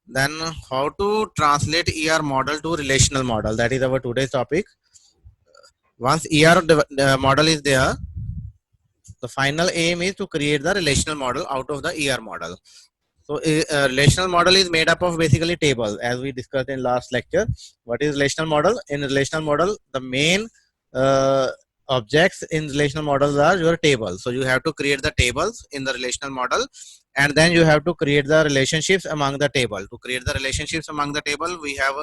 Then how to translate ER model to relational model. That is our today's topic. Once model is there, the final aim is to create the relational model out of the ER model. So relational model is made up of basically tables, as we discussed in last lecture. What is relational model? In relational model, the main uh, objects in relational models are your tables. So you have to create the tables in the relational model, and then you have to create the relationships among the table. To create the relationships among the table, we have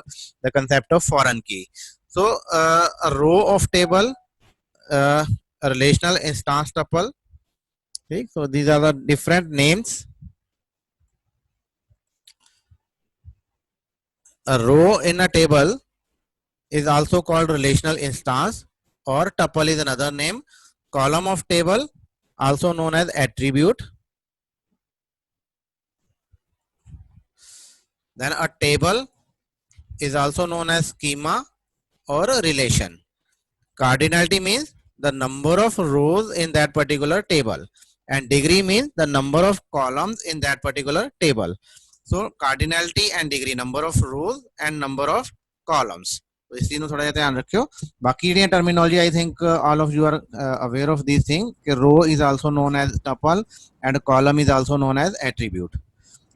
the concept of foreign key. So a row of table, a relational instance tuple. Okay, so these are the different names. A row in a table is also called relational instance, or tuple is another name. Column of table, also known as attribute. Then a table is also known as schema or a relation. Cardinality means the number of rows in that particular table, and degree means the number of columns in that particular table. So cardinality and degree, number of rows and number of columns. तो इस चीज में थोड़ा ध्यान रखियो. बाकी terminology, I think all of you are aware of these things. Row is also known as tuple and column is also known as attribute.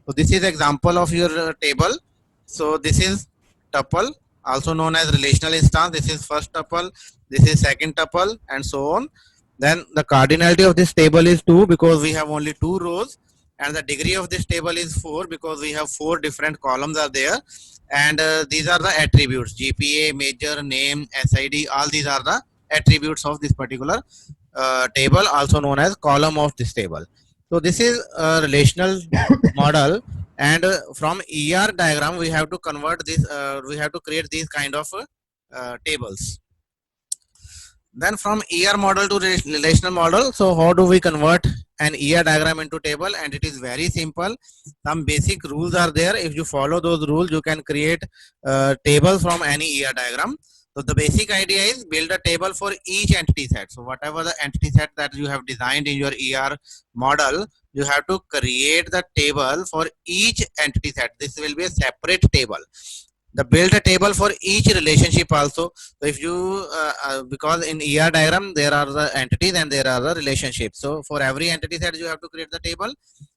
So this is example of your table. So this is tuple, also known as relational instance. This is first tuple, this is second tuple, and so on. Then the cardinality of this table is 2 because we have only 2 rows, and the degree of this table is 4 because we have 4 different columns are there. And these are the attributes: GPA, major, name, SID. All these are the attributes of this particular table, also known as column of this table. So this is a relational model, and from ER diagram we have to convert this. We have to create these kind of tables. Then from ER model to relational model, so how do we convert an ER diagram into table? And it is very simple. Some basic rules are there. If you follow those rules, you can create tables from any ER diagram. So the basic idea is build a table for each entity set. So whatever the entity set that you have designed in your ER model, you have to create the table for each entity set. This will be a separate table. The build a table for each relationship also. So if you because in ER diagram there are the entities and there are the relationships. So for every entity set you have to create the table,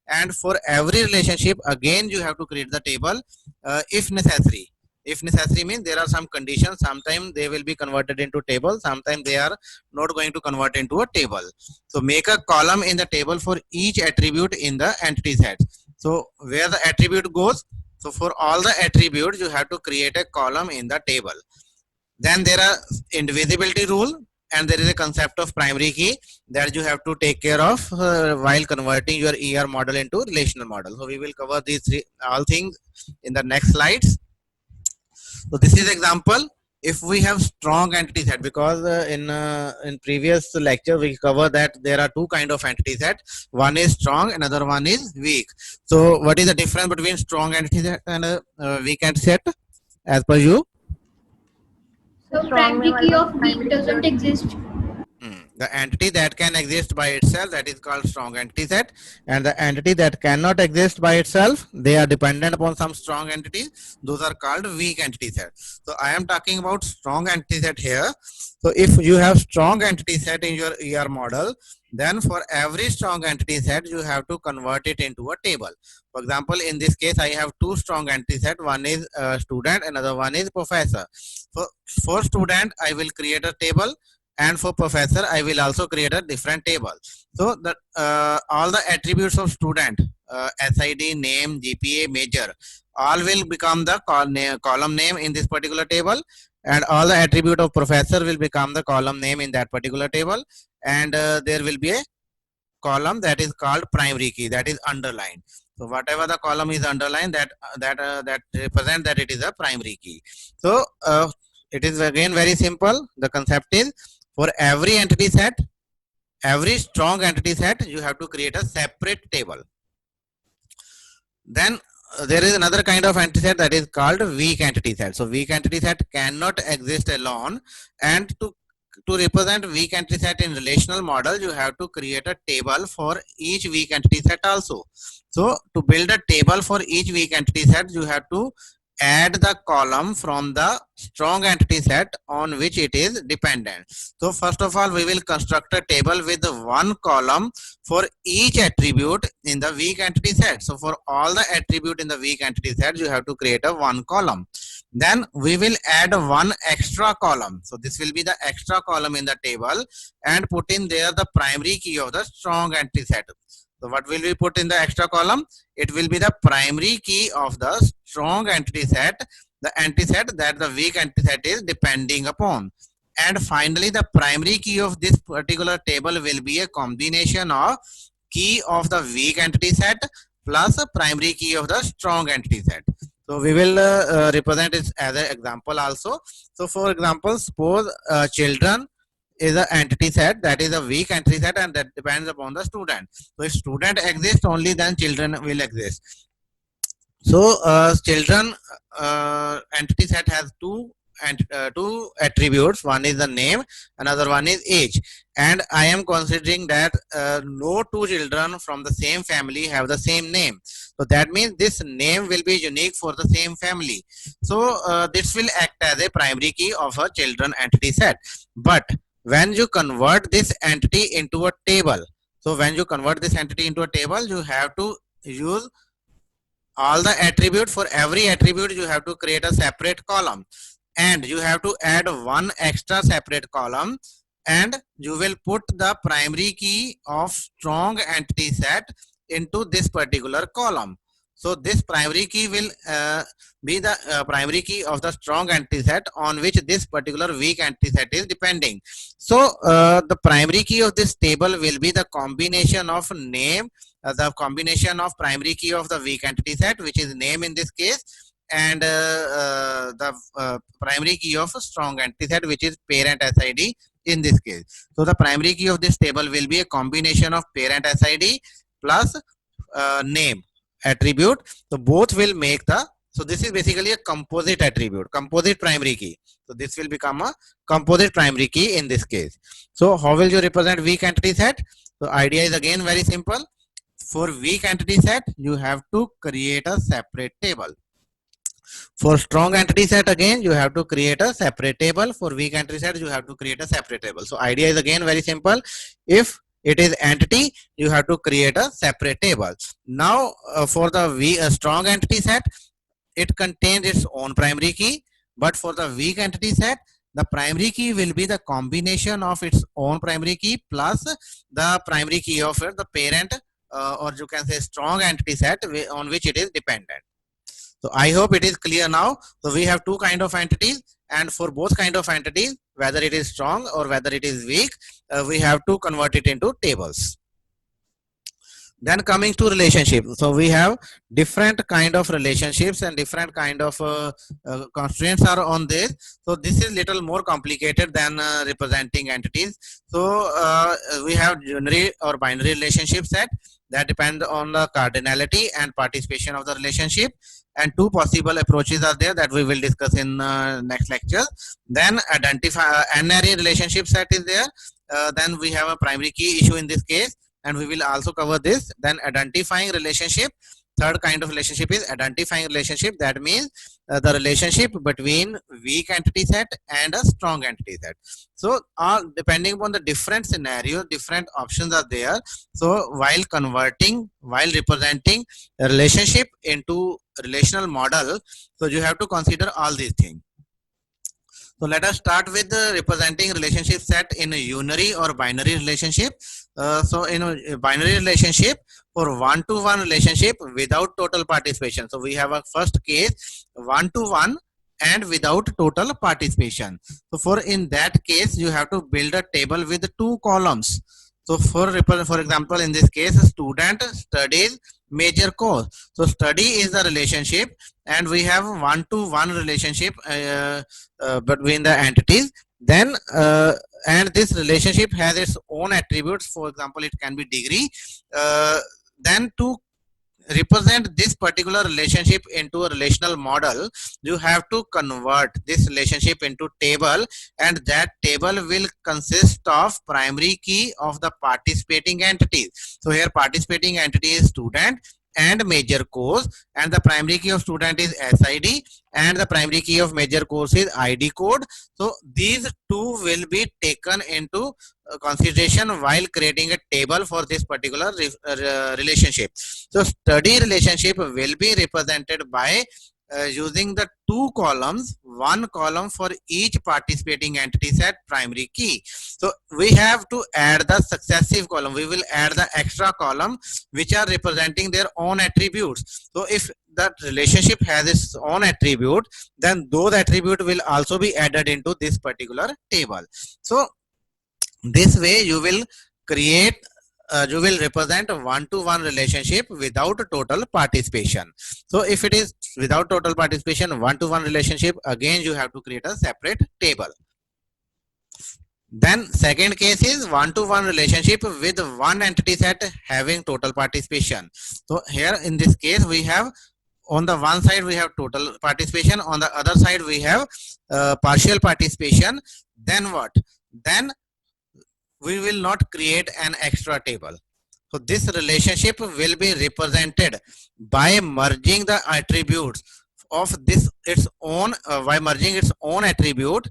and for every relationship again you have to create the table if necessary. If necessary means there are some conditions. Sometimes they will be converted into table, sometimes they are not going to convert into a table. So make a column in the table for each attribute in the entity set. So where the attribute goes, so for all the attributes, you have to create a column in the table. Then there are indivisibility rule, and there is a concept of primary key that you have to take care of while converting your ER model into relational model. So we will cover these all things in the next slides. So this is example. If we have strong entity set, because in previous lecture we cover that there are two kind of entity set. One is strong, another one is weak. So what is the difference between strong entity set and weak entity set as per you? So primary key of weak doesn't exist. The entity that can exist by itself, that is called strong entity set, and the entity that cannot exist by itself, they are dependent upon some strong entities, those are called weak entity set. So I am talking about strong entity set here. So if you have strong entity set in your ER model, then for every strong entity set you have to convert it into a table. For example, in this case I have two strong entity set. One is student, another one is professor. So for student I will create a table, and for professor I will also create a different table. So that all the attributes of student, SID, name, GPA, major, all will become the column name in this particular table, and all the attribute of professor will become the column name in that particular table. And there will be a column that is called primary key, that is underlined. So whatever the column is underlined, that represent that it is a primary key. So it is again very simple. The concept is, for every entity set, every strong entity set, you have to create a separate table. Then there is another kind of entity set that is called weak entity set. So weak entity set cannot exist alone, and to to represent weak entity set in relational model, you have to create a table for each weak entity set also. So to build a table for each weak entity set, you have to add the column from the strong entity set on which it is dependent. So first of all, we will construct a table with one column for each attribute in the weak entity set. So for all the attribute in the weak entity set, you have to create a one column. Then we will add one extra column. So this will be the extra column in the table, and put in there the primary key of the strong entity set. So what will we put in the extra column? It will be the primary key of the strong entity set, the entity set that the weak entity set is depending upon. And finally, the primary key of this particular table will be a combination of key of the weak entity set plus a primary key of the strong entity set. So we will represent it as an example also. So for example, suppose children is an entity set, that is a weak entity set, and that depends upon the student. So if student exists, only then children will exist. So children entity set has two attributes. One is the name, another one is age, and I am considering that no two children from the same family have the same name. So that means this name will be unique for the same family. So this will act as a primary key of a children entity set. But when you convert this entity into a table, so when you convert this entity into a table, you have to use all the attributes. For every attribute, you have to create a separate column, and you have to add one extra separate column, and you will put the primary key of strong entity set into this particular column. So this primary key will be the primary key of the strong entity set on which this particular weak entity set is depending. So the primary key of this table will be the combination of name, the combination of primary key of the weak entity set, which is name in this case, and the primary key of a strong entity set, which is parent SID in this case. So the primary key of this table will be a combination of parent SID plus name attribute. So both will make the, so this is basically a composite attribute, composite primary key. So this will become a composite primary key in this case. So how will you represent weak entity set? So idea is again very simple. For weak entity set, you have to create a separate table. For strong entity set, again, you have to create a separate table. For weak entity set, you have to create a separate table. So idea is again very simple. If it is entity, you have to create a separate table. Now for the strong entity set, it contains its own primary key, but for the weak entity set, the primary key will be the combination of its own primary key plus the primary key of the parent or you can say strong entity set on which it is dependent. So I hope it is clear now. So we have two kind of entities, and for both kind of entities, whether it is strong or whether it is weak, we have to convert it into tables. Then coming to relationship, so we have different kind of relationships and different kind of constraints are on this. So this is little more complicated than representing entities. So we have unary or binary relationship set that depend on the cardinality and participation of the relationship, and two possible approaches are there that we will discuss in next lecture. Then identify n-ary relationship set is there. Then we have a primary key issue in this case, and we will also cover this. Then identifying relationship, third kind of relationship is identifying relationship. That means the relationship between weak entity set and a strong entity set. So depending upon the different scenarios, different options are there. So while converting, while representing a relationship into relational model, so you have to consider all these things. So let us start with representing relationship set in a unary or binary relationship. So in a binary relationship, for one-to-one relationship without total participation. So we have a first case, one-to-one and without total participation. So for in that case, you have to build a table with two columns. So for example, in this case, a student studies major course. So study is the relationship, and we have one-to-one relationship between the entities. Then and this relationship has its own attributes. For example, it can be degree. Then to represent this particular relationship into a relational model, you have to convert this relationship into table, and that table will consist of primary key of the participating entities. So here participating entity is student and major course, and the primary key of student is SID, and the primary key of major course is ID code. So these two will be taken into consideration while creating a table for this particular relationship. So study relationship will be represented by using the two columns, one column for each participating entity set primary key. So we have to add the successive column. We will add the extra column which are representing their own attributes. So if that relationship has its own attribute, then those attributes will also be added into this particular table. So this way you will create you will represent a one-to-one relationship without total participation. So if it is without total participation, one-to-one relationship, again you have to create a separate table. Then second case is one-to-one relationship with one entity set having total participation. So here in this case we have, on the one side we have total participation, on the other side we have partial participation. Then what? Then we will not create an extra table. So this relationship will be represented by merging the attributes of this its own by merging its own attribute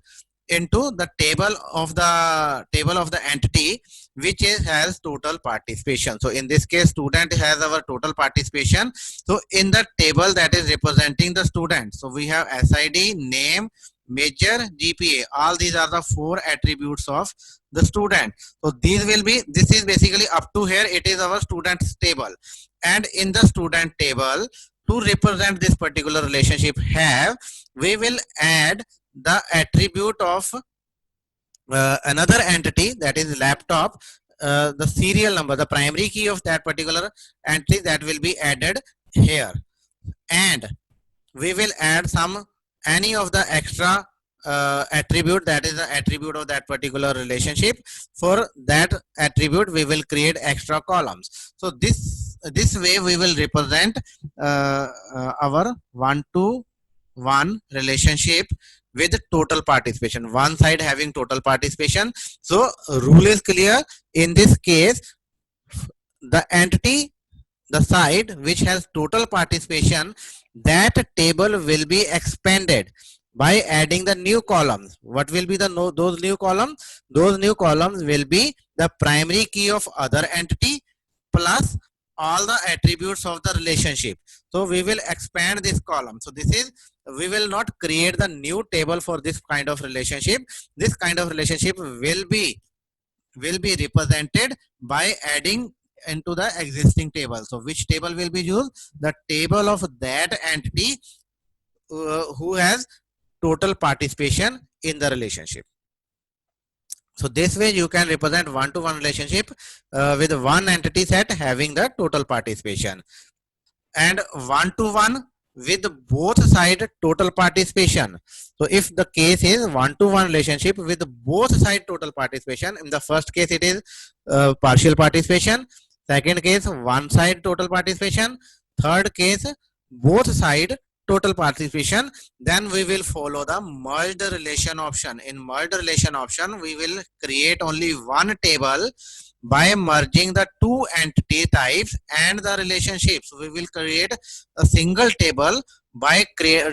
into the table of the entity which has total participation. So in this case student has our total participation. So in the table that is representing the student, so we have SID, name, major, GPA. All these are the four attributes of the student. So these will be, this is basically up to here it is our students table, and in the student table to represent this particular relationship have, we will add the attribute of another entity, that is laptop, the serial number, the primary key of that particular entity, that will be added here, and we will add some any of the extra attribute, that is the attribute of that particular relationship. For that attribute we will create extra columns. So this way we will represent our one-to-one relationship with total participation, one side having total participation. So rule is clear. In this case, the entity, the side which has total participation, that table will be expanded by adding the new columns. What will be the those new columns? Those new columns will be the primary key of other entity plus all the attributes of the relationship. So we will expand this column. So this is, we will not create the new table for this kind of relationship. This kind of relationship will be represented by adding into the existing table. So which table will be used? The table of that entity who has total participation in the relationship. So this way you can represent one-to-one relationship with one entity set having the total participation, and one-to-one with both side total participation. So if the case is one-to-one relationship with both side total participation, in the first case it is partial participation, second case one side total participation, third case both side total participation, then we will follow the merged relation option. In merged relation option we will create only one table by merging the two entity types and the relationships. We will create a single table by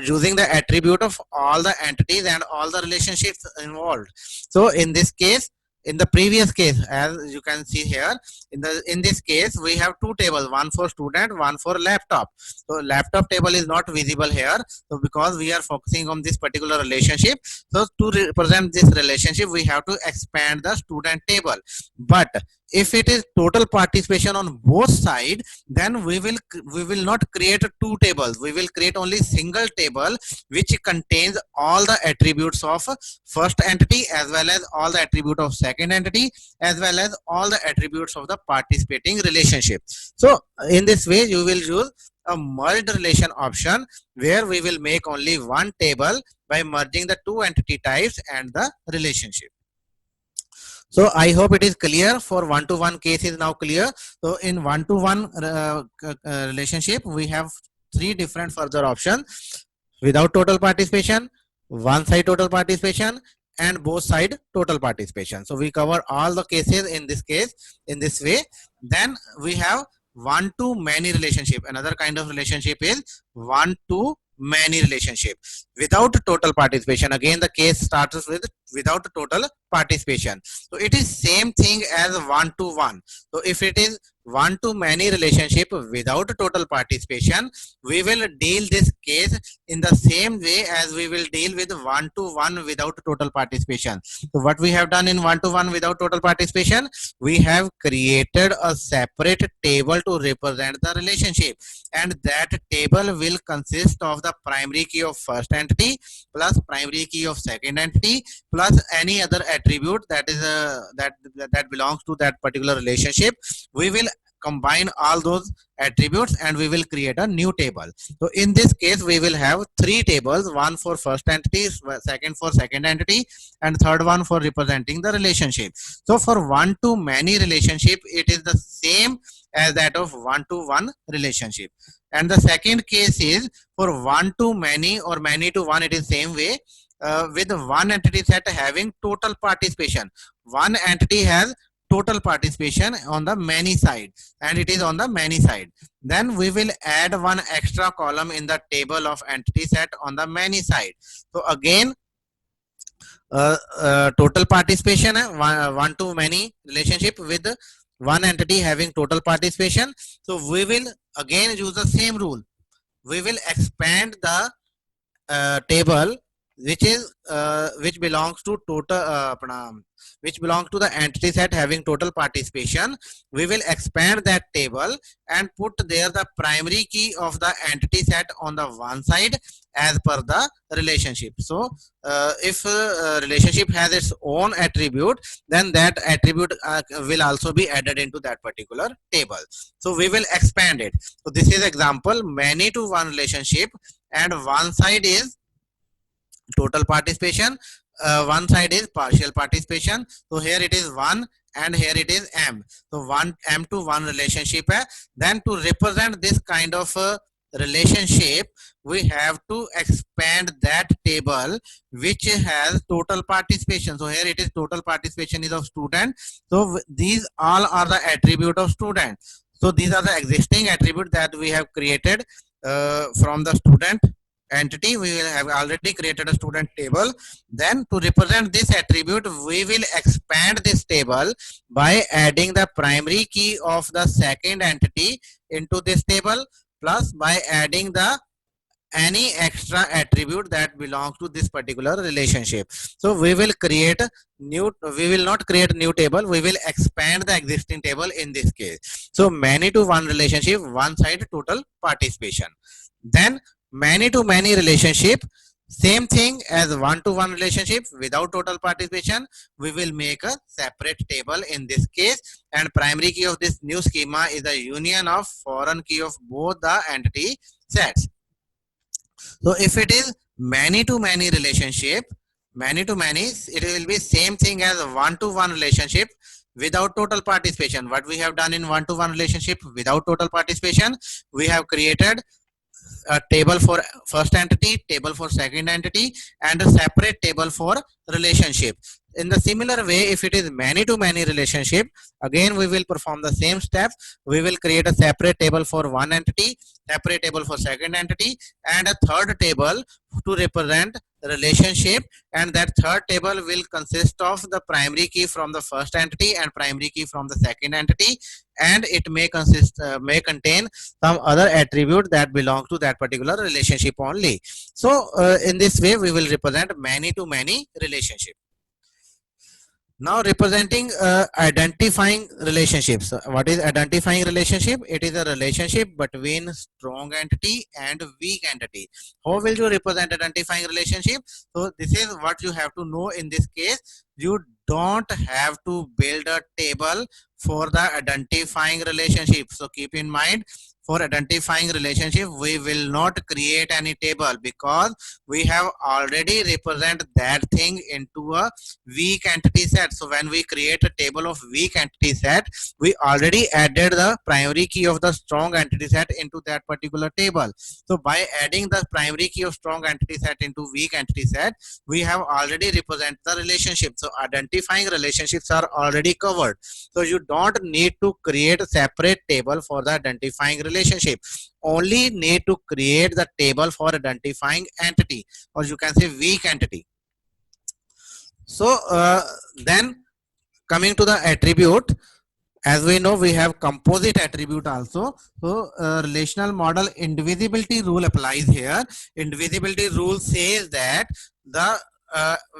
using the attribute of all the entities and all the relationships involved. So in this case, in the previous case, as you can see here, in this case we have two tables, one for student, one for laptop. So laptop table is not visible here, so because we are focusing on this particular relationship, so to represent this relationship we have to expand the student table. But if it is total participation on both sides, then we will not create two tables. We will create only single table which contains all the attributes of first entity as well as all the attribute of second entity as well as all the attributes of the participating relationship. So in this way you will use a merged relation option where we will make only one table by merging the two entity types and the relationship. So I hope it is clear. For one-to-one case is now clear. So in one-to-one relationship, we have three different further options: without total participation, one side total participation, and both side total participation. So we cover all the cases in this case in this way. Then we have one to many relationship. Another kind of relationship is one to many relationship without total participation. Again, the case starts with without total participation. So it is same thing as one to one. So if it is one to many relationship without total participation, we will deal this case in the same way as we will deal with one to one without total participation. So what we have done in one to one without total participation, we have created a separate table to represent the relationship, and that table will consist of the primary key of first entity plus primary key of second entity plus any other attribute that is that belongs to that particular relationship. We will combine all those attributes and we will create a new table. So in this case we will have three tables: one for first entity, second for second entity, and third one for representing the relationship. So for one to many relationship, it is the same as that of one to one relationship. And the second case is for one to many or many to one, it is same way, with one entity set having total participation. One entity has total participation on the many side, and it is on the many side. Then we will add one extra column in the table of entity set on the many side. So again, total participation, one to many relationship with one entity having total participation. So we will again use the same rule. We will expand the table which belongs to total which belongs to the entity set having total participation. We will expand that table and put there the primary key of the entity set on the one side as per the relationship. So if relationship has its own attribute, then that attribute will also be added into that particular table. So we will expand it. So this is example: many to one relationship, and one side is total participation, one side is partial participation. So here it is 1 and here it is m. So 1 m to 1 relationship hai. Then to represent this kind of relationship, we have to expand that table which has total participation. So here it is total participation is of student. So these all are the attribute of student. So these are the existing attribute that we have created from the student entity. We will have already created a student table. Then to represent this attribute, we will expand this table by adding the primary key of the second entity into this table, plus by adding the any extra attribute that belongs to this particular relationship. So we will create new, we will not create new table, we will expand the existing table in this case. So many to one relationship, one side total participation. Then many to many relationship, same thing as one to one relationship without total participation. We will make a separate table in this case, and primary key of this new schema is the union of foreign key of both the entity sets. So if it is many to many relationship, many to many, it will be same thing as one to one relationship without total participation. What we have done in one to one relationship without total participation, we have created a table for first entity, table for second entity, and a separate table for relationship. In the similar way, if it is many to many relationship, again we will perform the same steps. We will create a separate table for one entity, separate table for second entity, and a third table to represent relationship, and that third table will consist of the primary key from the first entity and primary key from the second entity, and it may consist may contain some other attribute that belong to that particular relationship only. So in this way we will represent many to many relationship. Now representing identifying relationships. What is identifying relationship? It is a relationship between strong entity and weak entity. How will you represent identifying relationship? So this is what you have to know in this case. You don't have to build a table for the identifying relationship. So keep in mind, for identifying relationship, we will not create any table because we have already represent that thing into a weak entity set. So when we create a table of weak entity set, we already added the primary key of the strong entity set into that particular table. So by adding the primary key of strong entity set into weak entity set, we have already represent the relationship. So identifying relationships are already covered. So you don't need to create a separate table for the identifying relationship. Only need to create the table for identifying entity, or you can say weak entity. So then coming to the attribute, as we know, we have composite attribute also. So relational model indivisibility rule applies here. Indivisibility rule says that the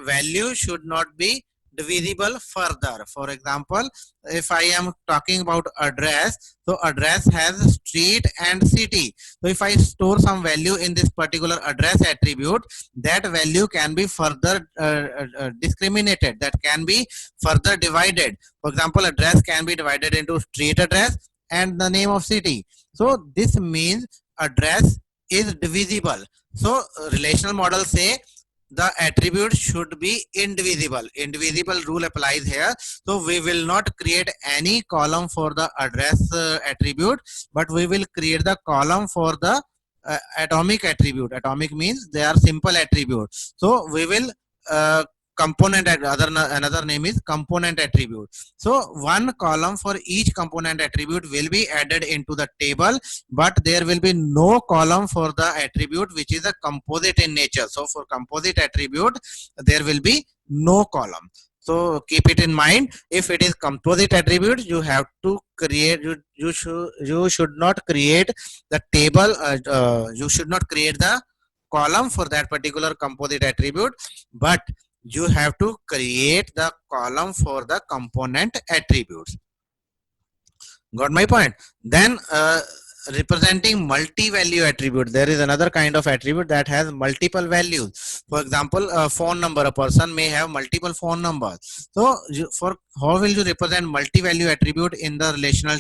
value should not be divisible further. For example, if I am talking about address, so address has street and city. So if I store some value in this particular address attribute, that value can be further discriminated, that can be further divided. For example, address can be divided into street address and the name of city. So this means address is divisible. So relational models say the attribute should be indivisible. Indivisible rule applies here. So we will not create any column for the address attribute, but we will create the column for the atomic attribute. Atomic means they are simple attribute. So we will component, another name is component attribute. So one column for each component attribute will be added into the table, but there will be no column for the attribute which is a composite in nature. So for composite attribute, there will be no column. So keep it in mind. If it is composite attribute, you have to create, you should not create the table, you should not create the column for that particular composite attribute, but you have to create the column for the component attributes. Got my point? Then representing multi-value attribute, there is another kind of attribute that has multiple values. For example, a phone number, a person may have multiple phone numbers. So for how will you represent multi-value attribute in the relational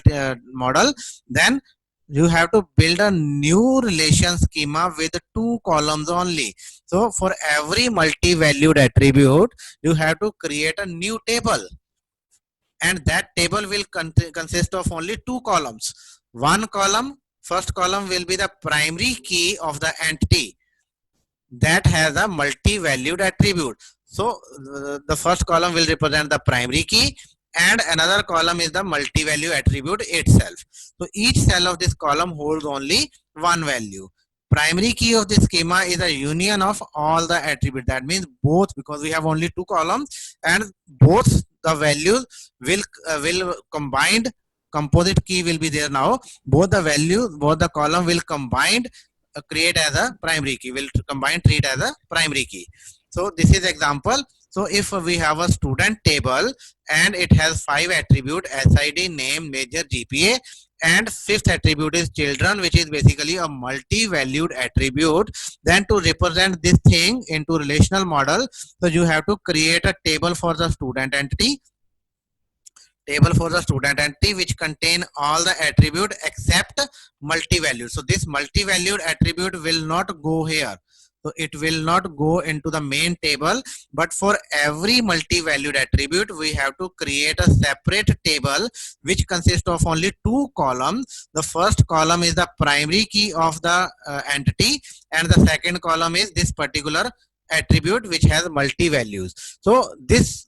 model? Then you have to build a new relation schema with two columns only. So for every multi-valued attribute, you have to create a new table, and that table will consist of only two columns. One column, first column will be the primary key of the entity that has a multi-valued attribute. So the first column will represent the primary key, and another column is the multi-value attribute itself. So each cell of this column holds only one value. Primary key of this schema is a union of all the attributes. That means both, because we have only two columns, and both the values will combined. Composite key will be there now. Both the values, both the column will combined create as a primary key, will combine treat as a primary key. So this is example. So if we have a student table and it has 5 attribute: SID, name, major, GPA, and fifth attribute is children, which is basically a multi-valued attribute. Then to represent this thing into relational model, so you have to create a table for the student entity, which contain all the attribute except multi-valued. So this multi-valued attribute will not go here. So it will not go into the main table, but for every multi-valued attribute, we have to create a separate table which consists of only two columns. The first column is the primary key of the entity, and the second column is this particular attribute which has multi-values. So these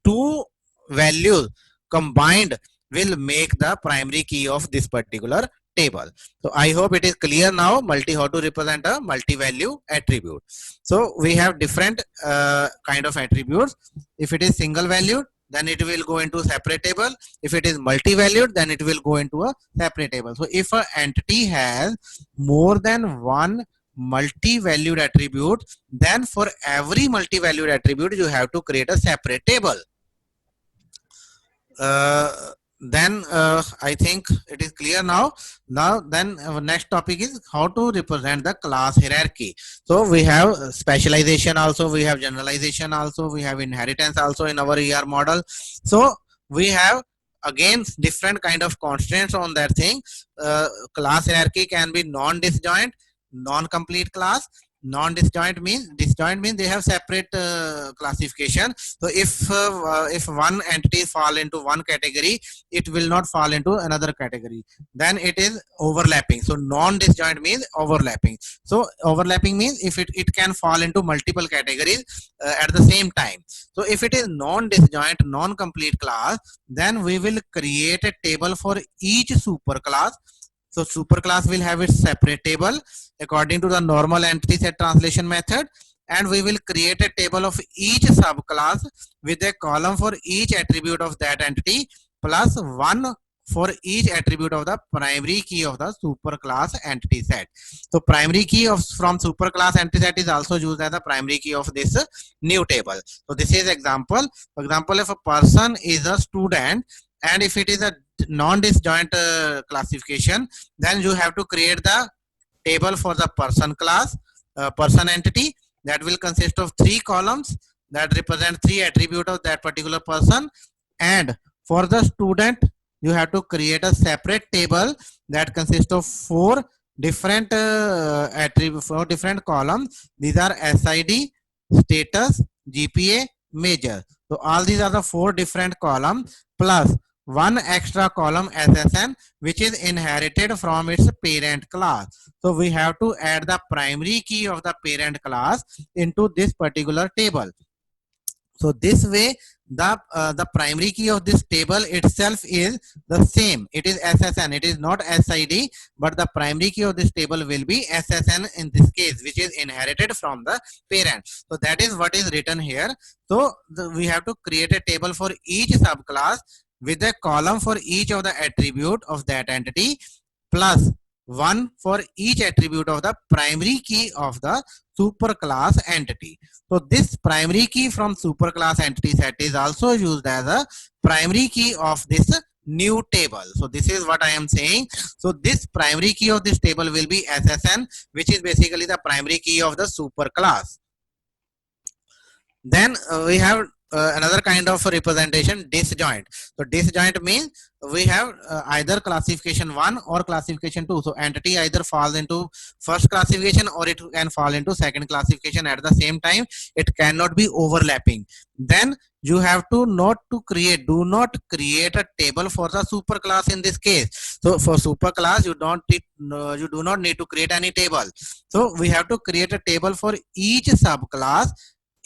two values combined will make the primary key of this particular table. So I hope it is clear now how to represent a multi-value attribute. So we have different kind of attributes. If it is single valued, then it will go into separate table. If it is multi-valued, then it will go into a separate table. So if an entity has more than one multi-valued attribute, then for every multi-valued attribute, you have to create a separate table. Then I think it is clear now. Then our next topic is how to represent the class hierarchy. So we have specialization also, we have generalization also, we have inheritance also in our ER model. So we have again different kind of constraints on that thing. Class hierarchy can be non-disjoint, non-complete class. Non-disjoint means, disjoint means they have separate classification. So if one entity fall into one category, it will not fall into another category, then it is overlapping. So non-disjoint means overlapping. So overlapping means if it can fall into multiple categories at the same time. So if it is non-disjoint, non-complete class, then we will create a table for each superclass. So superclass will have its separate table according to the normal entity set translation method, and we will create a table of each subclass with a column for each attribute of that entity plus one for each attribute of the primary key of the superclass entity set. So primary key of from superclass entity set is also used as the primary key of this new table. So this is example. For example, if a person is a student and if it is a non-disjoint classification, then you have to create the table for the person class, person entity, that will consist of 3 columns that represent 3 attributes of that particular person. And for the student, you have to create a separate table that consists of 4 different attributes, 4 different columns. These are SID, status, GPA, major. So all these are the 4 different columns plus one extra column SSN, which is inherited from its parent class. So we have to add the primary key of the parent class into this particular table. So this way the primary key of this table itself is the same. It is SSN. It is not SID, but the primary key of this table will be SSN in this case, which is inherited from the parent. So that is what is written here. So we have to create a table for each subclass with a column for each of the attribute of that entity plus one for each attribute of the primary key of the superclass entity. So this primary key from superclass entity set is also used as a primary key of this new table. So this is what I am saying. So this primary key of this table will be SSN, which is basically the primary key of the superclass. Then we have another kind of representation, disjoint. So disjoint means we have either classification 1 or classification 2. So entity either falls into first classification or it can fall into second classification at the same time. It cannot be overlapping. Then you have to do not create a table for the superclass in this case. So for superclass, you do not need to create any table. So we have to create a table for each subclass,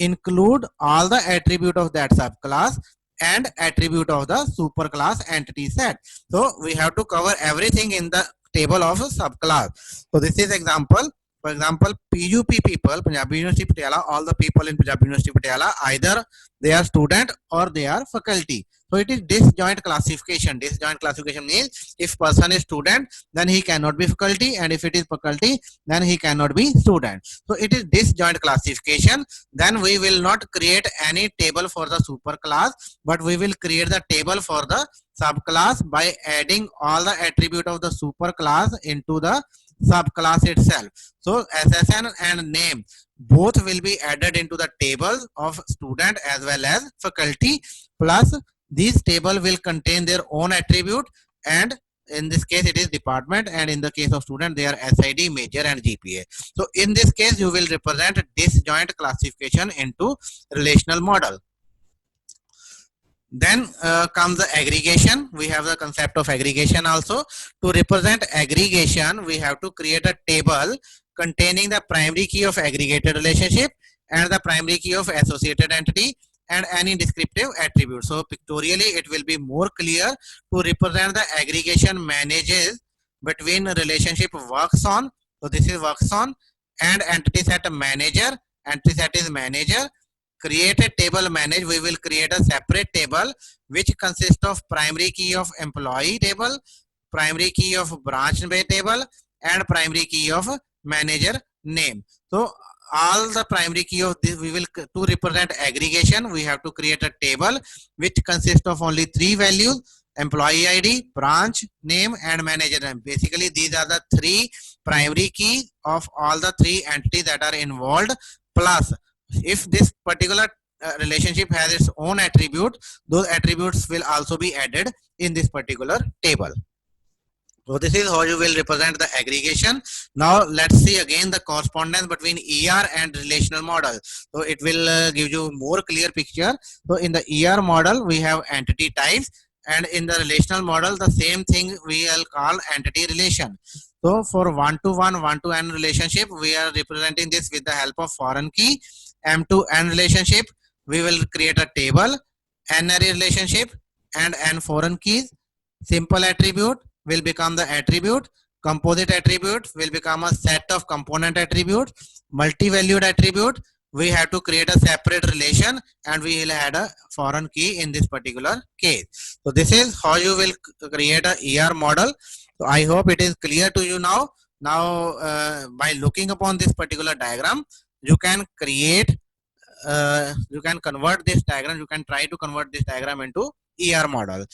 include all the attribute of that subclass and attribute of the superclass entity set. So we have to cover everything in the table of a subclass. So this is example. For example, PUP people, Punjab University Patiala, all the people in Punjab University Patiala, either they are student or they are faculty. So it is disjoint classification. Disjoint classification means if person is student, then he cannot be faculty, and if it is faculty, then he cannot be student. So it is disjoint classification. Then we will not create any table for the superclass, but we will create the table for the subclass by adding all the attribute of the superclass into the subclass itself. So SSN and name both will be added into the table of student as well as faculty, plus these table will contain their own attribute, and in this case it is department, and in the case of student they are SID, major and GPA. So in this case you will represent disjoint classification into relational model. Then comes the aggregation. We have the concept of aggregation also. To represent aggregation, we have to create a table containing the primary key of aggregated relationship and the primary key of associated entity and any descriptive attribute. So pictorially it will be more clear. To represent the aggregation manages between relationship works on. So this is works on, and entity set manager. Entity set is manager. Create a table manage. We will create a separate table which consists of primary key of employee table, primary key of branch table, and primary key of manager name. So all the primary key of this we will, to represent aggregation, we have to create a table which consists of only 3 values: employee ID, branch name and manager name. Basically these are the 3 primary keys of all the 3 entities that are involved, plus if this particular relationship has its own attribute, those attributes will also be added in this particular table. So this is how you will represent the aggregation. Now let's see again the correspondence between ER and relational model. So it will give you more clear picture. So in the ER model we have entity types, and in the relational model the same thing we will call entity relation. So for one-to-one, one-to-n relationship, we are representing this with the help of foreign key. M2n relationship, we will create a table, n-array relationship and n foreign keys. Simple attribute will become the attribute. Composite attribute will become a set of component attributes. Multi-valued attribute, we have to create a separate relation and we will add a foreign key in this particular case. So this is how you will create a ER model. So I hope it is clear to you now. Now by looking upon this particular diagram, you can create, you can convert this diagram, you can try to convert this diagram into ER model.